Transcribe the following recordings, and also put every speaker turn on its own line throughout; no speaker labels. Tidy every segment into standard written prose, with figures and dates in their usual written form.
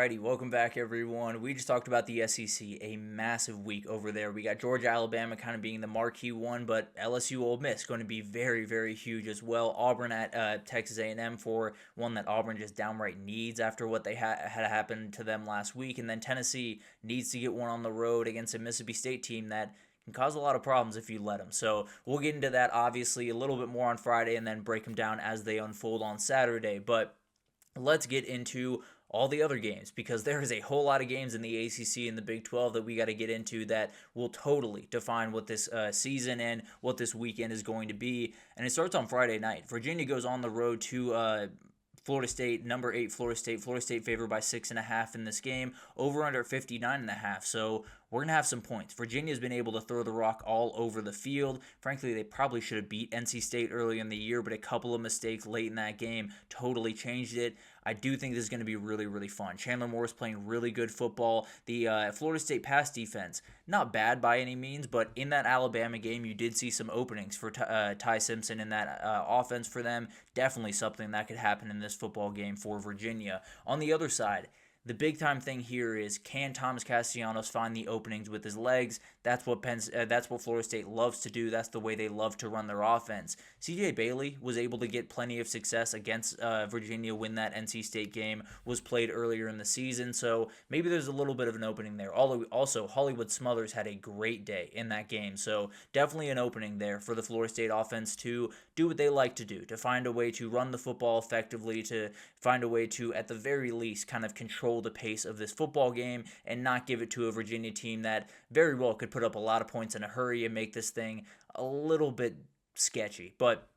Alrighty, welcome back, everyone. We just talked about the SEC, a massive week over there. We got Georgia, Alabama kind of being the marquee one, but LSU, Ole Miss going to be very, very huge as well. Auburn at Texas A&M for one that Auburn just downright needs after what they had happened to them last week, and then Tennessee needs to get one on the road against a Mississippi State team that can cause a lot of problems if you let them. So we'll get into that obviously a little bit more on Friday and then break them down as they unfold on Saturday. But let's get into all the other games because there is a whole lot of games in the ACC and the Big 12 that we got to get into that will totally define what this season and what this weekend is going to be. And it starts on Friday night. Virginia goes on the road to Florida State, number 8 Florida State. Florida State favored by 6.5 in this game, over under 59.5. So we're going to have some points. Virginia's been able to throw the rock all over the field. Frankly, they probably should have beat NC State early in the year, but a couple of mistakes late in that game totally changed it. I do think this is going to be really, really fun. Chandler Morris playing really good football. The Florida State pass defense, not bad by any means, but in that Alabama game, you did see some openings for Ty Simpson in that offense for them. Definitely something that could happen in this football game for Virginia. On the other side, the big time thing here is, can Thomas Castellanos find the openings with his legs? That's what Florida State loves to do. That's the way they love to run their offense. C.J. Bailey was able to get plenty of success against Virginia when that NC State game was played earlier in the season. So maybe there's a little bit of an opening there. Also, Hollywood Smothers had a great day in that game. So definitely an opening there for the Florida State offense to do what they like to do, to find a way to run the football effectively, to find a way to, at the very least, kind of control the pace of this football game and not give it to a Virginia team that very well could put up a lot of points in a hurry and make this thing a little bit sketchy. But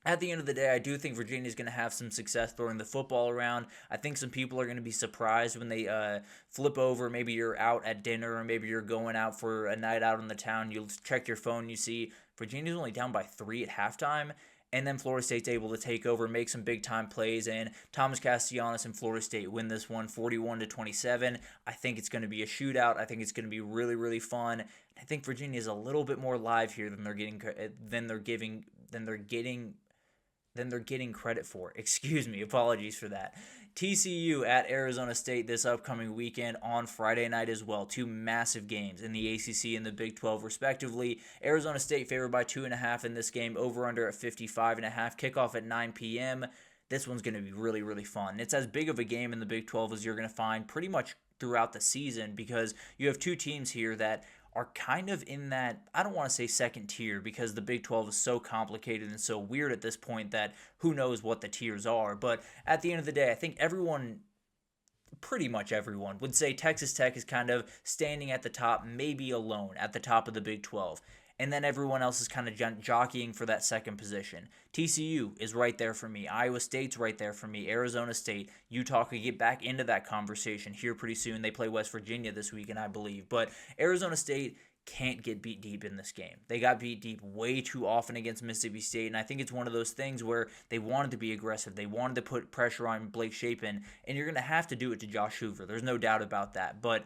at the end of the day, I do think Virginia is going to have some success throwing the football around. I think some people are going to be surprised when they flip over. Maybe you're out at dinner or maybe you're going out for a night out in the town. You'll check your phone. You see Virginia's only down by 3 at halftime. And then Florida State's able to take over, make some big-time plays, and Thomas Castellanos and Florida State win this one 41-27. I think it's going to be a shootout. I think it's going to be really, really fun. I think Virginia is a little bit more live here than they're getting credit for. Excuse me, apologies for that. TCU at Arizona State this upcoming weekend on Friday night as well. 2 massive games in the ACC and the Big 12 respectively. Arizona State favored by 2.5 in this game, over under at 55.5. Kickoff at 9 p.m. This one's going to be really, really fun. It's as big of a game in the Big 12 as you're going to find pretty much throughout the season because you have 2 teams here that are kind of in that, I don't want to say second tier because the Big 12 is so complicated and so weird at this point that who knows what the tiers are. But at the end of the day, I think pretty much everyone, would say Texas Tech is kind of standing at the top, maybe alone at the top of the Big 12. And then everyone else is kind of jockeying for that second position. TCU is right there for me. Iowa State's right there for me. Arizona State, Utah could get back into that conversation here pretty soon. They play West Virginia this weekend, I believe. But Arizona State can't get beat deep in this game. They got beat deep way too often against Mississippi State, and I think it's one of those things where they wanted to be aggressive. They wanted to put pressure on Blake Shapen, and you're going to have to do it to Josh Hoover. There's no doubt about that. But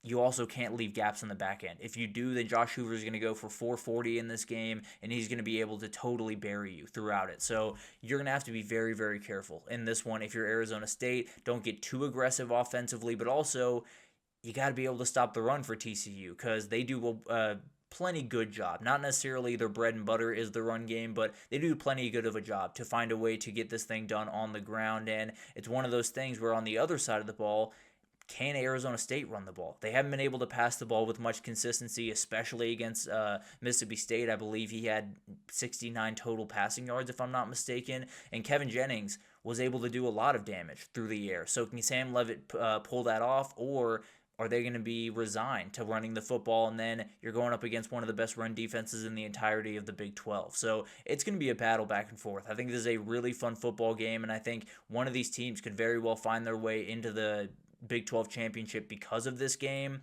you also can't leave gaps on the back end. If you do, then Josh Hoover is going to go for 440 in this game, and he's going to be able to totally bury you throughout it. So you're going to have to be very, very careful in this one. If you're Arizona State, don't get too aggressive offensively, but also you got to be able to stop the run for TCU because they do plenty good job. Not necessarily their bread and butter is the run game, but they do plenty good of a job to find a way to get this thing done on the ground. And it's one of those things where on the other side of the ball, can Arizona State run the ball? They haven't been able to pass the ball with much consistency, especially against Mississippi State. I believe he had 69 total passing yards, if I'm not mistaken. And Kevin Jennings was able to do a lot of damage through the air. So can Sam Leavitt pull that off, or are they going to be resigned to running the football, and then you're going up against one of the best run defenses in the entirety of the Big 12? So it's going to be a battle back and forth. I think this is a really fun football game, and I think one of these teams could very well find their way into the Big 12 championship because of this game.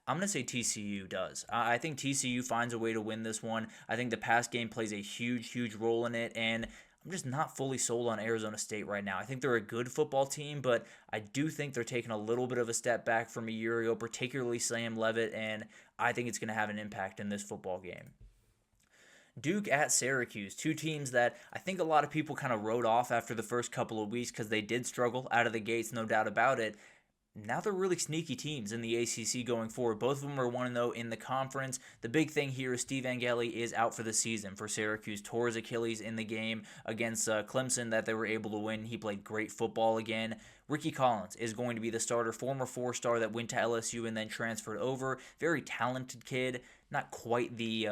I'm going to say TCU does. I think TCU finds a way to win this one. I think the pass game plays a huge, huge role in it, and I'm just not fully sold on Arizona State right now. I think they're a good football team, but I do think they're taking a little bit of a step back from a year ago, particularly Sam Leavitt, and I think it's going to have an impact in this football game. Duke at Syracuse, 2 teams that I think a lot of people kind of wrote off after the first couple of weeks because they did struggle out of the gates, no doubt about it. now they're really sneaky teams in the ACC going forward. Both of them are 1-0 in the conference. The big thing here is Steve Angeli is out for the season for Syracuse. Tore his Achilles in the game against Clemson that they were able to win. He played great football again. Ricky Collins is going to be the starter, former four-star that went to LSU and then transferred over. Very talented kid, not quite the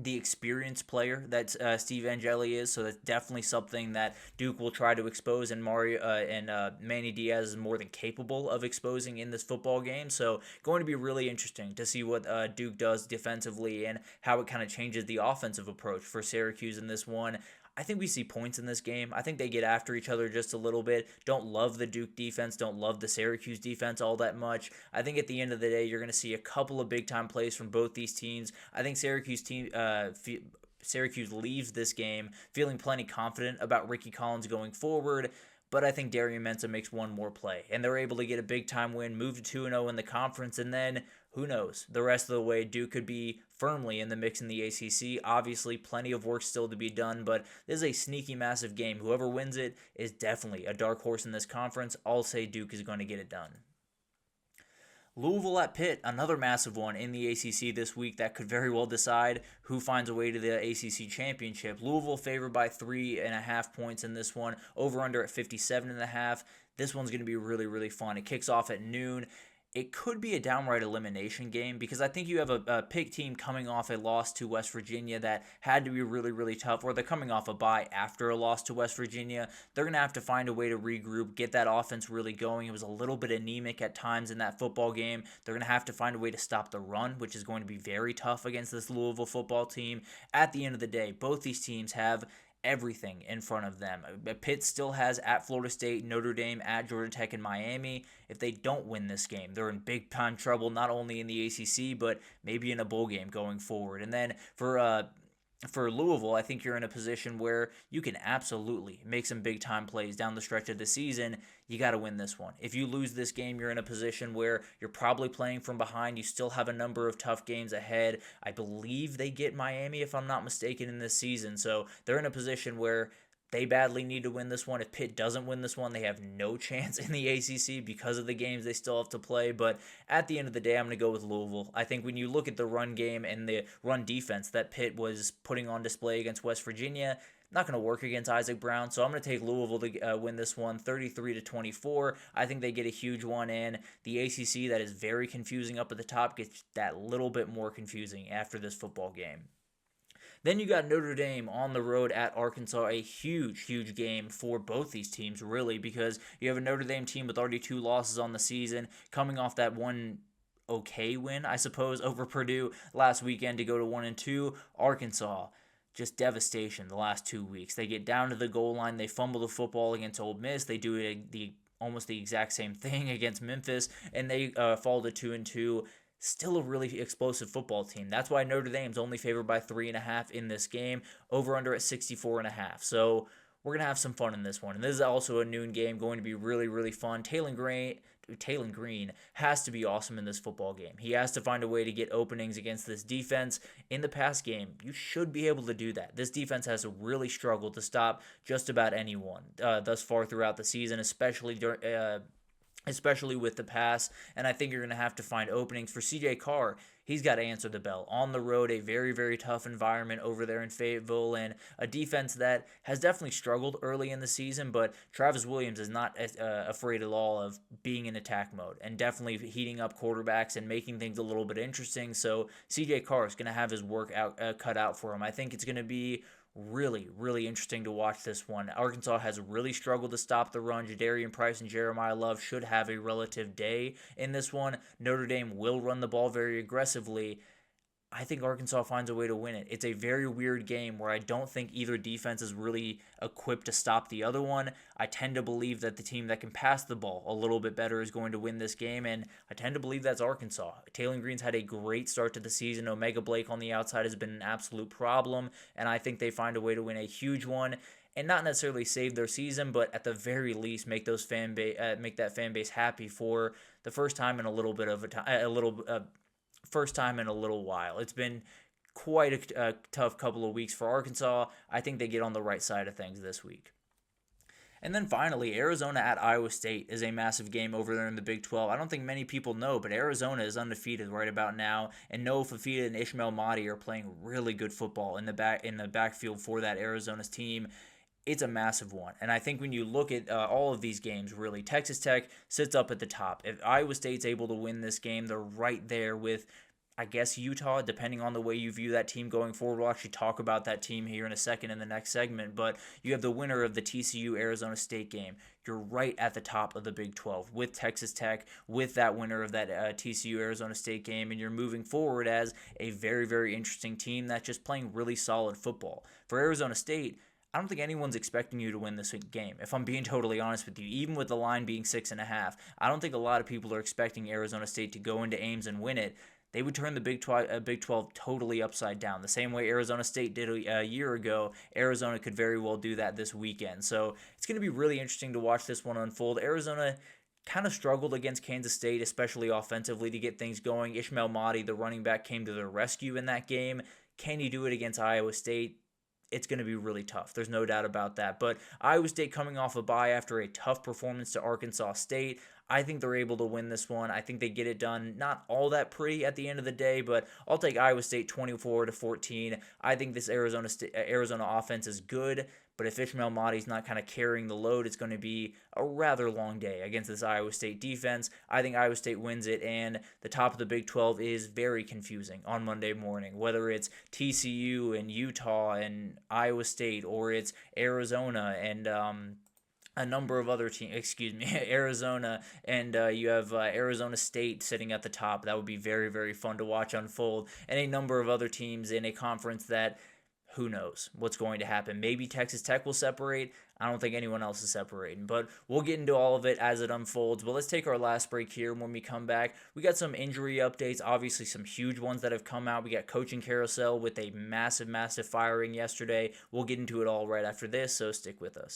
experienced player that Steve Angeli is, so that's definitely something that Duke will try to expose, and Manny Diaz is more than capable of exposing in this football game. So going to be really interesting to see what Duke does defensively and how it kind of changes the offensive approach for Syracuse in this one. I think we see points in this game. I think they get after each other just a little bit. Don't love the Duke defense. Don't love the Syracuse defense all that much. I think at the end of the day, you're going to see a couple of big-time plays from both these teams. I think Syracuse leaves this game feeling plenty confident about Ricky Collins going forward, but I think Darian Mensah makes one more play, and they're able to get a big-time win, move to 2-0 in the conference, and then who knows? The rest of the way, Duke could be firmly in the mix in the ACC. Obviously, plenty of work still to be done, but this is a sneaky, massive game. Whoever wins it is definitely a dark horse in this conference. I'll say Duke is going to get it done. Louisville at Pitt, another massive one in the ACC this week that could very well decide who finds a way to the ACC championship. Louisville favored by 3.5 points in this one, over under at 57.5. This one's going to be really, really fun. It kicks off at noon. It could be a downright elimination game because I think you have a Pitt team coming off a loss to West Virginia that had to be really, really tough, or they're coming off a bye after a loss to West Virginia. They're going to have to find a way to regroup, get that offense really going. It was a little bit anemic at times in that football game. They're going to have to find a way to stop the run, which is going to be very tough against this Louisville football team. At the end of the day, both these teams have everything in front of them. Pitt still has at Florida State, Notre Dame, at Georgia Tech, and Miami. If they don't win this game, they're in big time trouble, not only in the ACC, but maybe in a bowl game going forward. And then for Louisville, I think you're in a position where you can absolutely make some big-time plays down the stretch of the season. You got to win this one. If you lose this game, you're in a position where you're probably playing from behind. You still have a number of tough games ahead. I believe they get Miami, if I'm not mistaken, in this season. So they're in a position where they badly need to win this one. If Pitt doesn't win this one, they have no chance in the ACC because of the games they still have to play. But at the end of the day, I'm going to go with Louisville. I think when you look at the run game and the run defense that Pitt was putting on display against West Virginia, not going to work against Isaac Brown. So I'm going to take Louisville to win this one 33-24. I think they get a huge one in. The ACC that is very confusing up at the top gets that little bit more confusing after this football game. Then you got Notre Dame on the road at Arkansas, a huge, huge game for both these teams, really, because you have a Notre Dame team with already 2 losses on the season, coming off that one okay win, I suppose, over Purdue last weekend to go to 1-2. Arkansas, just devastation the last 2 weeks. They get down to the goal line, they fumble the football against Ole Miss, they do almost the exact same thing against Memphis, and they fall to 2-2. Still a really explosive football team. That's why Notre Dame's only favored by 3.5 in this game, over under at 64.5. So we're going to have some fun in this one. And this is also a noon game, going to be really, really fun. Taylor Green has to be awesome in this football game. He has to find a way to get openings against this defense. In the past game, you should be able to do that. This defense has really struggled to stop just about anyone thus far throughout the season, especially with the pass, and I think you're going to have to find openings for C.J. Carr. He's got to answer the bell. On the road, a very, very tough environment over there in Fayetteville, and a defense that has definitely struggled early in the season, but Travis Williams is not afraid at all of being in attack mode and definitely heating up quarterbacks and making things a little bit interesting, so C.J. Carr is going to have his work cut out for him. I think it's going to be really, really interesting to watch this one. Arkansas has really struggled to stop the run. Jadarian Price and Jeremiah Love should have a relative day in this one. Notre Dame will run the ball very aggressively. I think Arkansas finds a way to win it. It's a very weird game where I don't think either defense is really equipped to stop the other one. I tend to believe that the team that can pass the ball a little bit better is going to win this game, and I tend to believe that's Arkansas. Taylor Green's had a great start to the season. Omega Blake on the outside has been an absolute problem, and I think they find a way to win a huge one. And not necessarily save their season, but at the very least make those make that fan base happy for the first time in a little bit of first time in a little while. It's been quite a tough couple of weeks for Arkansas. I think they get on the right side of things this week. And then finally, Arizona at Iowa State is a massive game over there in the Big 12. I don't think many people know, but Arizona is undefeated right about now, and Noah Fafita and Ishmael Mahdi are playing really good football in the backfield for that Arizona's team. It's a massive one. And I think when you look at all of these games, really, Texas Tech sits up at the top. If Iowa State's able to win this game, they're right there with, I guess, Utah, depending on the way you view that team going forward. We'll actually talk about that team here in a second in the next segment. But you have the winner of the TCU Arizona State game. You're right at the top of the Big 12 with Texas Tech, with that winner of that TCU Arizona State game. And you're moving forward as a very, very interesting team that's just playing really solid football. For Arizona State, I don't think anyone's expecting you to win this game, if I'm being totally honest with you. Even with the line being 6.5, I don't think a lot of people are expecting Arizona State to go into Ames and win it. They would turn the Big 12 totally upside down. The same way Arizona State did a year ago, Arizona could very well do that this weekend. So it's going to be really interesting to watch this one unfold. Arizona kind of struggled against Kansas State, especially offensively, to get things going. Ishmael Mahdi, the running back, came to their rescue in that game. Can he do it against Iowa State? It's going to be really tough. There's no doubt about that. But Iowa State coming off a bye after a tough performance to Arkansas State, I think they're able to win this one. I think they get it done. Not all that pretty at the end of the day, but I'll take Iowa State 24-14. I think this Arizona offense is good, but if Ishmael Mahdi's not kind of carrying the load, it's going to be a rather long day against this Iowa State defense. I think Iowa State wins it, and the top of the Big 12 is very confusing on Monday morning, whether it's TCU and Utah and Iowa State, or it's Arizona and a number of other teams, Arizona, and you have Arizona State sitting at the top. That would be very, very fun to watch unfold. And a number of other teams in a conference that, who knows what's going to happen. Maybe Texas Tech will separate. I don't think anyone else is separating, but we'll get into all of it as it unfolds. But let's take our last break here. When we come back, we got some injury updates, obviously some huge ones that have come out. We got coaching carousel with a massive, massive firing yesterday. We'll get into it all right after this, so stick with us.